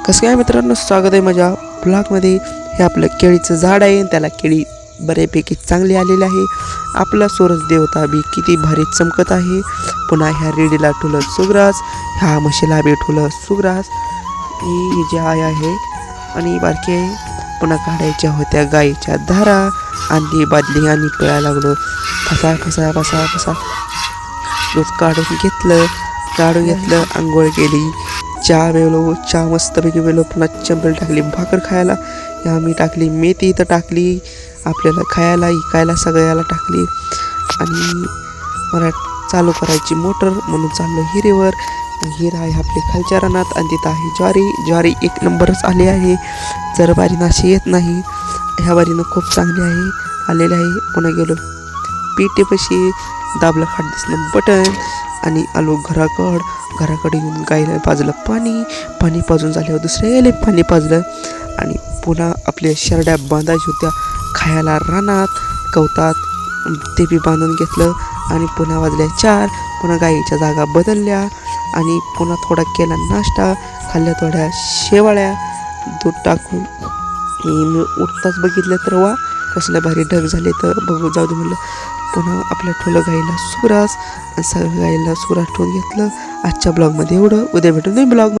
कसं काय मित्रांनो, स्वागत आहे माझ्या ब्लॉगमध्ये. हे आपलं केळीचं झाड आहे, त्याला केळी बऱ्यापैकी चांगली आलेली आहे. आपला सूरज देवता बी किती भारी चमकत आहे. पुन्हा ह्या रेडीला ठुलं सुग्रास, ह्या म्हशीला बी ठुलं सुग्रास. ही जी आय आहे आणि बारकी आहे. पुन्हा काढायच्या होत्या गाईच्या धारा, आणि बादली आणि पिळायला लागलो. फसा फसा फसा फसा दूध काढून घेतलं, आंघोळ केली, चहा पेलो, चहा मस्तपैकी पेलो. पुन्हा चंपल टाकली भाकर खायला. या मी टाकली मेथी, इथं टाकली आपल्याला खायला, इकायला सगळ्याला टाकली. आणि मला चालू करायची मोटर म्हणून चाललो हिरेवर. हिर आहे आपली खालच्या रानात, आणि तिथं आहे ज्वारी एक नंबरच आली आहे. जर बारीनं अशी येत नाही, ह्या बारीनं खूप चांगली आहे आलेली आहे. पुन्हा गेलो पेटीपाशी, दाबलं खाट दिसणं बटन आणि आलो घराकडे येऊन गाईला पाजलं पाणी पाजून झाल्यावर दुसऱ्या यायला पाणी पाजलं. आणि पुन्हा आपल्या शेरड्या बांधायच्या होत्या खायला रानात गवतात, ते बी बांधून घेतलं. आणि पुन्हा वाजल्या 4. पुन्हा गाईच्या जागा बदलल्या आणि पुन्हा थोडा केला नाश्ता, खाल्ल्या थोड्या शेवाळ्या दूध टाकून. मी उठताच बघितलं तर वा कसलं भारी ढग झाले, तर बघू जाऊ दे म्हणलं. पुन्हा आपल्या ठेवलं गाईला सुग्रास, आणि सगळ्या गाईला सुग्रास ठेवून घेतलं. आजच्या ब्लॉगमध्ये एवढं. उद्या भेटून नाही ब्लॉग.